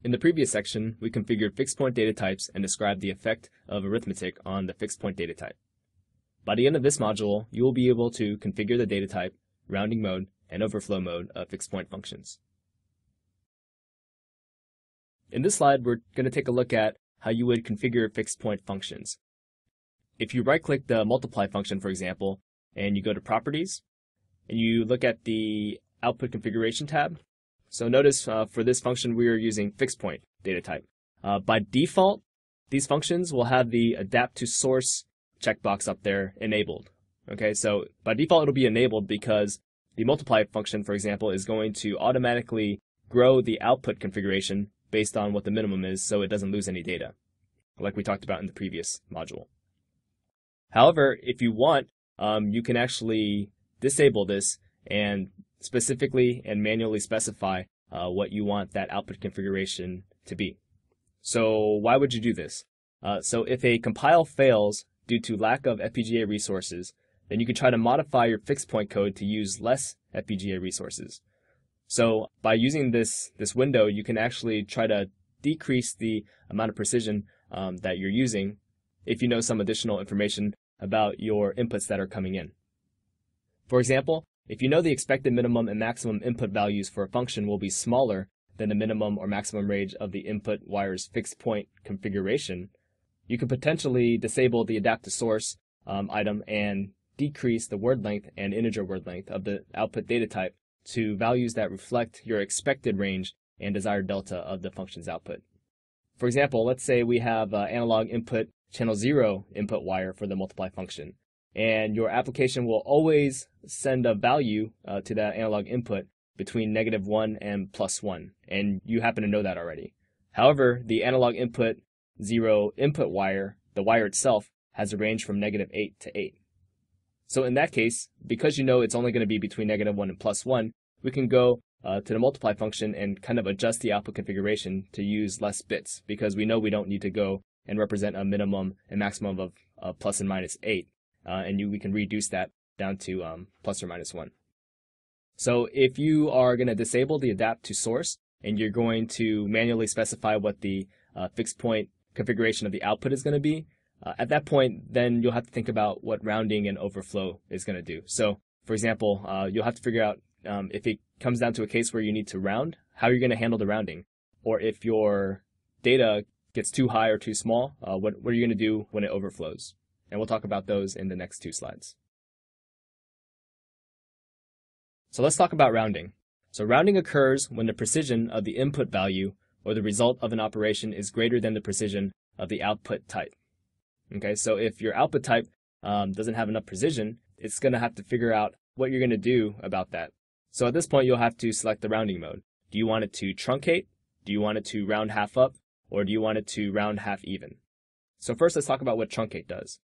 In the previous section, we configured fixed point data types and described the effect of arithmetic on the fixed point data type. By the end of this module, you will be able to configure the data type, rounding mode, and overflow mode of fixed point functions. In this slide, we're going to take a look at how you would configure fixed point functions. If you right-click the multiply function, for example, and you go to Properties, and you look at the Output Configuration tab, so notice for this function we are using fixed point data type. By default, these functions will have the Adapt to Source checkbox up there enabled. Okay, so by default it'll be enabled because the multiply function, for example, is going to automatically grow the output configuration based on what the minimum is so it doesn't lose any data, like we talked about in the previous module. However, if you want, you can actually disable this and specifically and manually specify what you want that output configuration to be. So why would you do this? So if a compile fails due to lack of FPGA resources, then you can try to modify your fixed point code to use less FPGA resources. So by using this window, you can actually try to decrease the amount of precision that you're using if you know some additional information about your inputs that are coming in. For example, if you know the expected minimum and maximum input values for a function will be smaller than the minimum or maximum range of the input wire's fixed point configuration, you could potentially disable the Adapt to Source item and decrease the word length and integer word length of the output data type to values that reflect your expected range and desired delta of the function's output. For example, let's say we have analog input channel 0 input wire for the multiply function, and your application will always send a value to that analog input between -1 and +1, and you happen to know that already. However, the analog input 0 input wire, the wire itself, has a range from -8 to 8. So in that case, because you know it's only going to be between -1 and +1, we can go to the multiply function and kind of adjust the output configuration to use less bits, because we know we don't need to go and represent a minimum and maximum of plus and minus 8. We can reduce that down to plus or minus 1. So if you are going to disable the Adapt to Source and you're going to manually specify what the fixed point configuration of the output is going to be, at that point, then you'll have to think about what rounding and overflow is going to do. So, for example, you'll have to figure out if it comes down to a case where you need to round, how you're going to handle the rounding. Or if your data gets too high or too small, what are you going to do when it overflows? And we'll talk about those in the next 2 slides. So let's talk about rounding. So rounding occurs when the precision of the input value or the result of an operation is greater than the precision of the output type. Okay, so if your output type doesn't have enough precision, it's going to have to figure out what you're going to do about that. So at this point, you'll have to select the rounding mode. Do you want it to truncate? Do you want it to round half up? Or do you want it to round half even? So first, let's talk about what truncate does.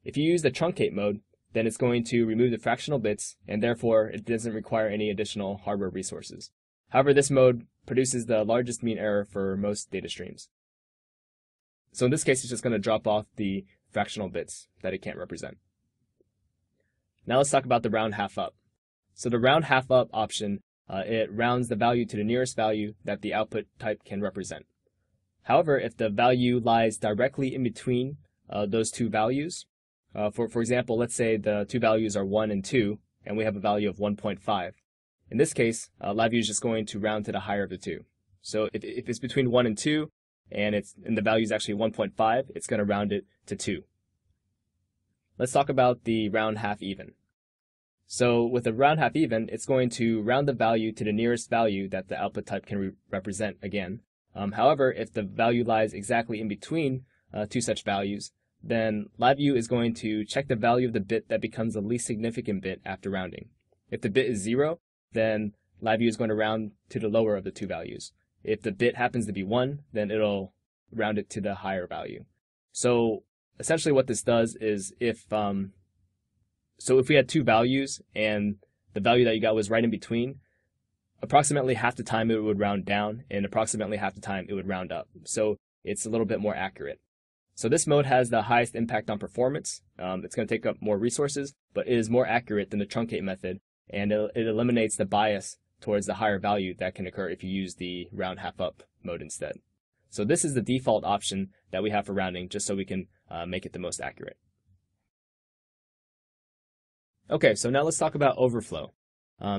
If you use the truncate mode, then it's going to remove the fractional bits, and therefore it doesn't require any additional hardware resources. However, this mode produces the largest mean error for most data streams. So in this case, it's just going to drop off the fractional bits that it can't represent. Now let's talk about the round half up. So the round half up option, it rounds the value to the nearest value that the output type can represent. However, if the value lies directly in between those two values, for example, let's say the two values are 1 and 2, and we have a value of 1.5. In this case, LabVIEW is just going to round to the higher of the two. So if it's between 1 and 2, and the value is actually 1.5, it's going to round it to 2. Let's talk about the round half even. So with a round half even, it's going to round the value to the nearest value that the output type can represent again. However, if the value lies exactly in between two such values, then LabVIEW is going to check the value of the bit that becomes the least significant bit after rounding. If the bit is 0, then LabVIEW is going to round to the lower of the two values. If the bit happens to be 1, then it'll round it to the higher value. So essentially what this does is if we had two values and the value that you got was right in between, approximately half the time it would round down and approximately half the time it would round up. So it's a little bit more accurate. So this mode has the highest impact on performance. It's going to take up more resources, but it is more accurate than the truncate method, and it eliminates the bias towards the higher value that can occur if you use the round half up mode instead. So this is the default option that we have for rounding, just so we can make it the most accurate. Okay, so now let's talk about overflow.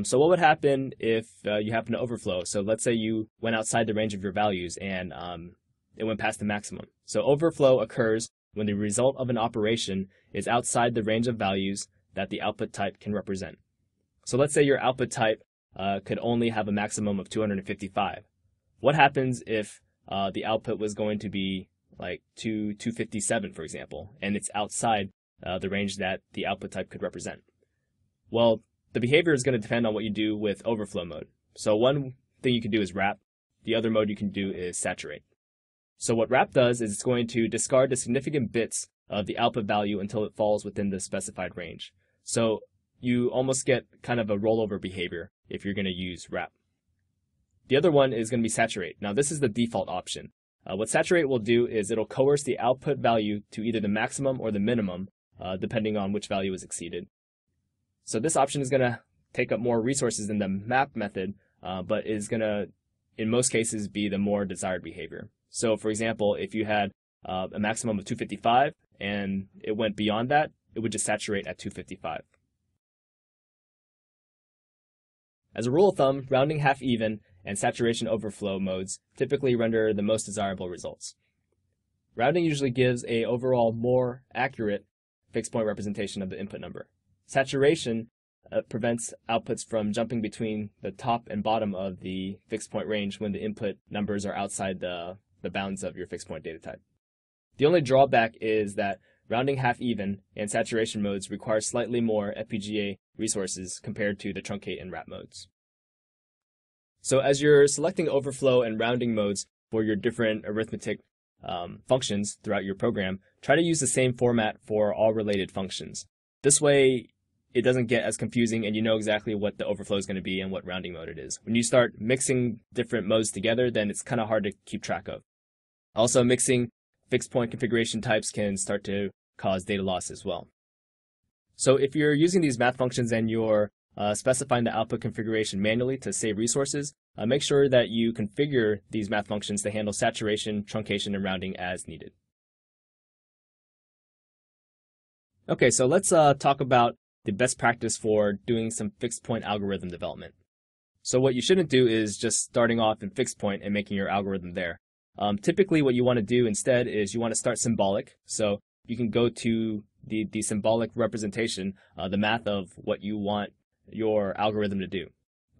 So what would happen if you happen to overflow? So let's say you went outside the range of your values and it went past the maximum. So overflow occurs when the result of an operation is outside the range of values that the output type can represent. So let's say your output type could only have a maximum of 255. What happens if the output was going to be like 257, for example, and it's outside the range that the output type could represent? Well, the behavior is going to depend on what you do with overflow mode. So one thing you can do is wrap. The other mode you can do is saturate. So what wrap does is it's going to discard the significant bits of the output value until it falls within the specified range. So you almost get kind of a rollover behavior if you're going to use wrap. The other one is going to be saturate. Now this is the default option. What saturate will do is it'll coerce the output value to either the maximum or the minimum, depending on which value is exceeded. So this option is going to take up more resources than the map method, but is going to, in most cases, be the more desired behavior. So for example, if you had a maximum of 255 and it went beyond that, it would just saturate at 255. As a rule of thumb, rounding half even and saturation overflow modes typically render the most desirable results. Rounding usually gives an overall more accurate fixed point representation of the input number. Saturation prevents outputs from jumping between the top and bottom of the fixed point range when the input numbers are outside the bounds of your fixed point data type. The only drawback is that rounding half even and saturation modes require slightly more FPGA resources compared to the truncate and wrap modes. So as you're selecting overflow and rounding modes for your different arithmetic functions throughout your program, try to use the same format for all related functions. This way, it doesn't get as confusing and you know exactly what the overflow is going to be and what rounding mode it is. When you start mixing different modes together, then it's kind of hard to keep track of. Also, mixing fixed point configuration types can start to cause data loss as well. So if you're using these math functions and you're specifying the output configuration manually to save resources, make sure that you configure these math functions to handle saturation, truncation, and rounding as needed. Okay, so let's talk about the best practice for doing some fixed point algorithm development. So what you shouldn't do is just starting off in fixed point and making your algorithm there. Typically what you want to do instead is you want to start symbolic. So you can go to the symbolic representation, the math of what you want your algorithm to do.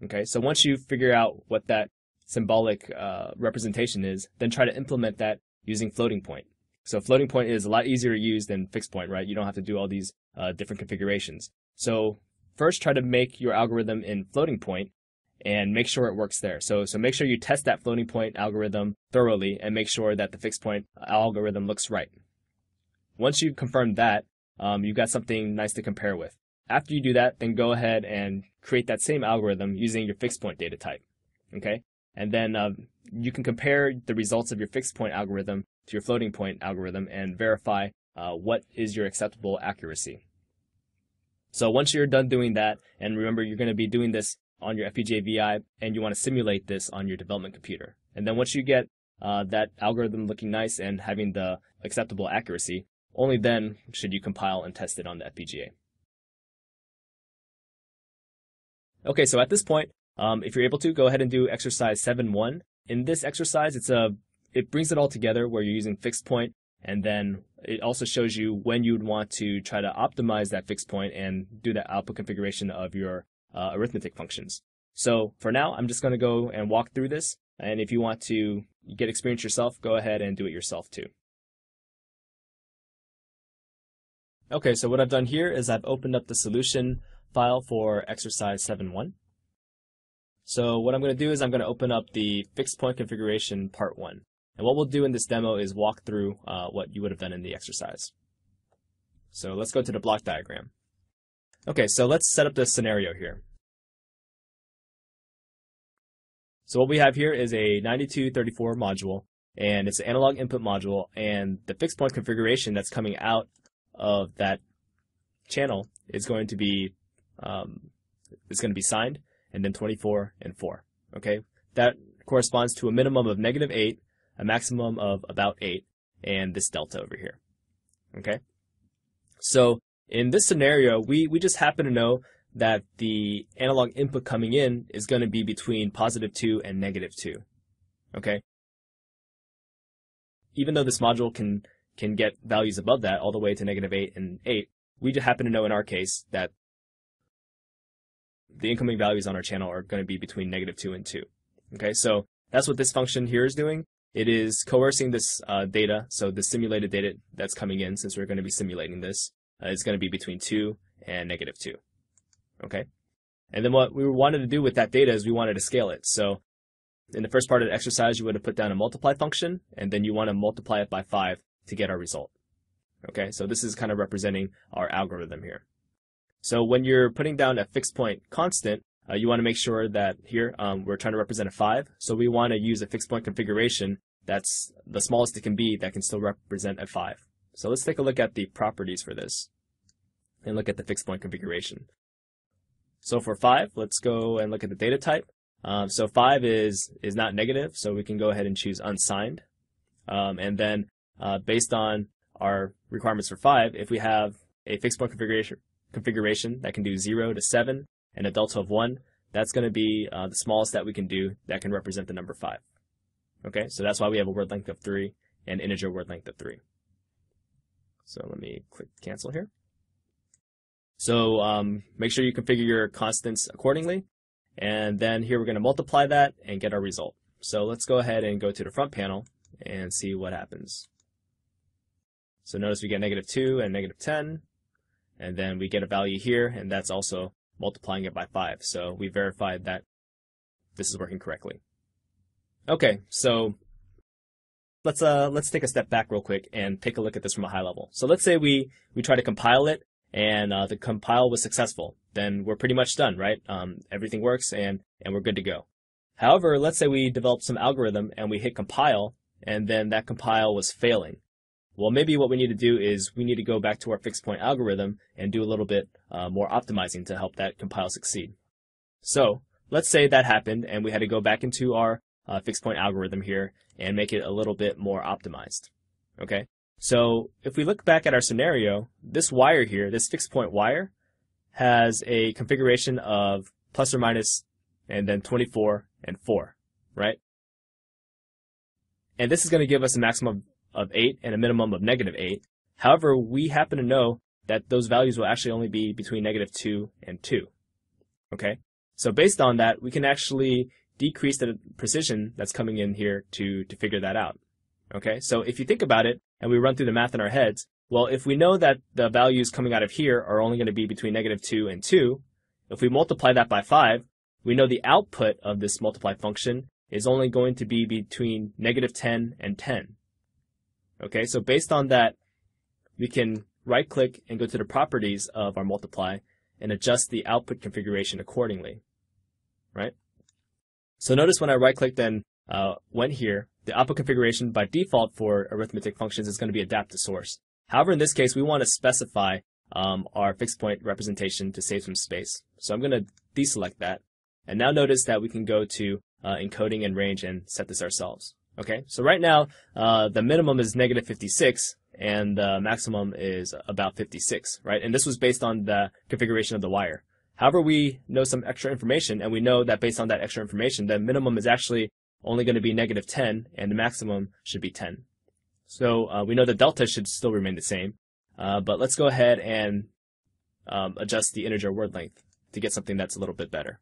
Okay, so once you figure out what that symbolic representation is, then try to implement that using floating point. So floating point is a lot easier to use than fixed point, right? You don't have to do all these different configurations. So first try to make your algorithm in floating point and make sure it works there. So make sure you test that floating point algorithm thoroughly and make sure that the fixed point algorithm looks right. Once you've confirmed that, you've got something nice to compare with. After you do that, then go ahead and create that same algorithm using your fixed point data type. Okay? And then you can compare the results of your fixed point algorithm to your floating point algorithm and verify what is your acceptable accuracy. So once you're done doing that, and remember you're going to be doing this on your FPGA VI and you want to simulate this on your development computer. And then once you get that algorithm looking nice and having the acceptable accuracy, only then should you compile and test it on the FPGA. Okay, so at this point, if you're able to, go ahead and do exercise 7.1. In this exercise, it brings it all together where you're using fixed point, and then it also shows you when you'd want to try to optimize that fixed point and do the output configuration of your arithmetic functions. So for now, I'm just going to go and walk through this, and if you want to get experience yourself, go ahead and do it yourself too. Okay, so what I've done here is I've opened up the solution file for exercise 7.1. So what I'm going to do is I'm going to open up the fixed point configuration part 1. And what we'll do in this demo is walk through what you would have done in the exercise. So let's go to the block diagram. Okay, so let's set up this scenario here. So what we have here is a 9234 module, and it's an analog input module, and the fixed point configuration that's coming out of that channel is going to be signed, and then 24 and 4. Okay, that corresponds to a minimum of -8, a maximum of about 8, and this delta over here. Okay? So in this scenario, we just happen to know that the analog input coming in is going to be between +2 and -2. Okay? Even though this module can get values above that, all the way to -8 and 8, we just happen to know in our case that the incoming values on our channel are going to be between -2 and 2. Okay, so that's what this function here is doing. It is coercing this data, so the simulated data that's coming in, since we're going to be simulating this, is going to be between 2 and -2. Okay, and then what we wanted to do with that data is we wanted to scale it. So in the first part of the exercise, you would have put down a multiply function, and then you want to multiply it by 5 to get our result. Okay, so this is kind of representing our algorithm here. So when you're putting down a fixed point constant, you want to make sure that here we're trying to represent a 5. So we want to use a fixed point configuration that's the smallest it can be that can still represent a 5. So let's take a look at the properties for this and look at the fixed point configuration. So for 5, let's go and look at the data type. So 5 is not negative, so we can go ahead and choose unsigned. And then based on our requirements for 5, if we have a fixed point configuration that can do 0 to 7 and a delta of 1, that's going to be the smallest that we can do that can represent the number 5. Okay, so that's why we have a word length of 3 and integer word length of 3. So let me click cancel here. So make sure you configure your constants accordingly. And then here we're going to multiply that and get our result. So let's go ahead and go to the front panel and see what happens. So notice we get -2 and -10, and then we get a value here, and that's also multiplying it by 5. So we verified that this is working correctly. Okay, so let's take a step back real quick and take a look at this from a high level. So let's say we try to compile it, and the compile was successful. Then we're pretty much done, right? Everything works, and we're good to go. However, let's say we developed some algorithm and we hit compile, and then that compile was failing. Well, maybe what we need to do is we need to go back to our fixed point algorithm and do a little bit more optimizing to help that compile succeed. So let's say that happened and we had to go back into our fixed point algorithm here and make it a little bit more optimized. Okay, so if we look back at our scenario, this wire here, this fixed point wire, has a configuration of plus or minus and then 24 and 4, right? And this is going to give us a maximum of 8 and a minimum of -8. However, we happen to know that those values will actually only be between -2 and 2. Okay, so based on that, we can actually decrease the precision that's coming in here to figure that out. Okay, so if you think about it and we run through the math in our heads, well, if we know that the values coming out of here are only going to be between -2 and 2, if we multiply that by 5, we know the output of this multiply function is only going to be between -10 and 10. Okay, so based on that, we can right-click and go to the properties of our multiply and adjust the output configuration accordingly, right? So notice when I right-clicked and went here, the output configuration by default for arithmetic functions is going to be adapt to source. However, in this case, we want to specify our fixed point representation to save some space. So I'm going to deselect that. And now notice that we can go to encoding and range and set this ourselves. Okay, so right now, the minimum is -56 and the maximum is about 56, right? And this was based on the configuration of the wire. However, we know some extra information, and we know that based on that extra information, the minimum is actually only going to be -10 and the maximum should be 10. So we know the delta should still remain the same, but let's go ahead and adjust the integer word length to get something that's a little bit better.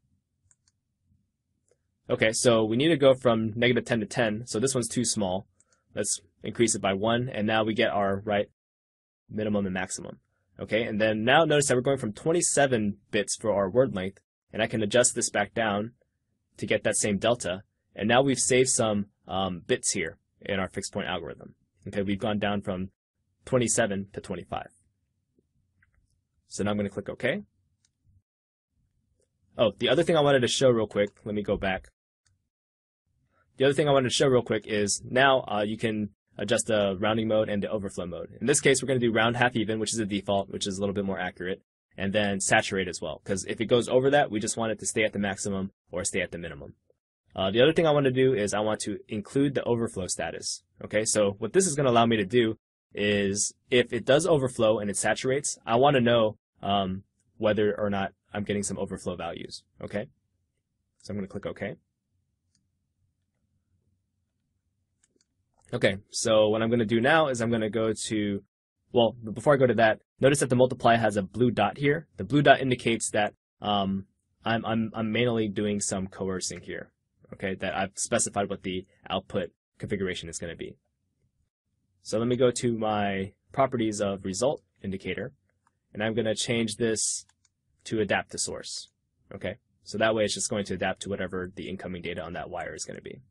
Okay, so we need to go from -10 to 10, so this one's too small. Let's increase it by 1, and now we get our right minimum and maximum. Okay, and then now notice that we're going from 27 bits for our word length, and I can adjust this back down to get that same delta, and now we've saved some bits here in our fixed point algorithm. Okay, we've gone down from 27 to 25. So now I'm going to click OK. Oh, the other thing I wanted to show real quick, let me go back. The other thing I wanted to show real quick is now you can adjust the rounding mode and the overflow mode. In this case, we're going to do round half even, which is the default, which is a little bit more accurate, and then saturate as well, because if it goes over that, we just want it to stay at the maximum or stay at the minimum. The other thing I want to do is I want to include the overflow status. Okay, so what this is going to allow me to do is if it does overflow and it saturates, I want to know whether or not I'm getting some overflow values. Okay, so I'm going to click OK. Okay, so what I'm going to do now is I'm going to go to, well, before I go to that, notice that the multiply has a blue dot here. The blue dot indicates that I'm manually doing some coercing here. Okay, that I've specified what the output configuration is going to be. So let me go to my properties of result indicator, and I'm going to change this to adapt to source. Okay, so that way it's just going to adapt to whatever the incoming data on that wire is going to be.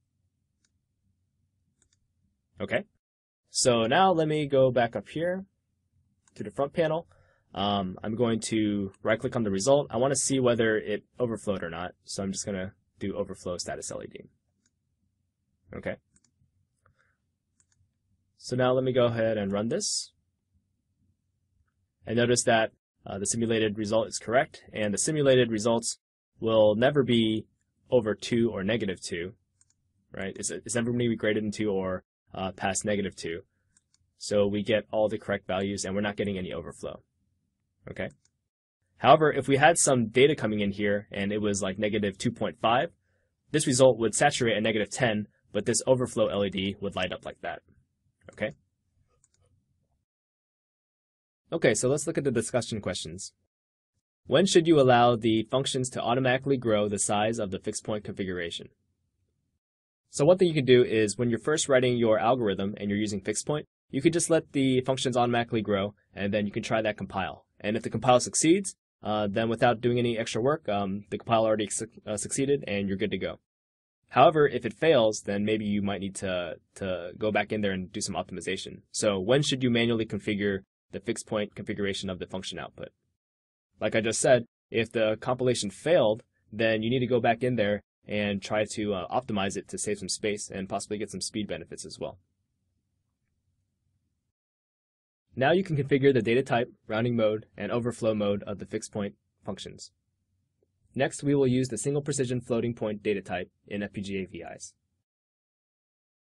Okay, so now let me go back up here to the front panel. I'm going to right click on the result. I want to see whether it overflowed or not, so I'm just going to do overflow status LED. Okay. So now let me go ahead and run this. And notice that the simulated result is correct, and the simulated results will never be over 2 or negative 2, right? It's never going to be greater than 2 or past negative 2. So we get all the correct values, and we're not getting any overflow. Okay. However, if we had some data coming in here and it was like negative 2.5, this result would saturate at negative 10, but this overflow LED would light up like that. Okay. Okay, so let's look at the discussion questions. When should you allow the functions to automatically grow the size of the fixed point configuration? So one thing you can do is when you're first writing your algorithm and you're using fixed point, you can just let the functions automatically grow, and then you can try that compile. And if the compile succeeds, then without doing any extra work, the compile already succeeded and you're good to go. However, if it fails, then maybe you might need to go back in there and do some optimization. So when should you manually configure the fixed point configuration of the function output? Like I just said, if the compilation failed, then you need to go back in there and try to optimize it to save some space and possibly get some speed benefits as well. Now you can configure the data type, rounding mode, and overflow mode of the fixed point functions. Next, we will use the single precision floating point data type in FPGA VIs.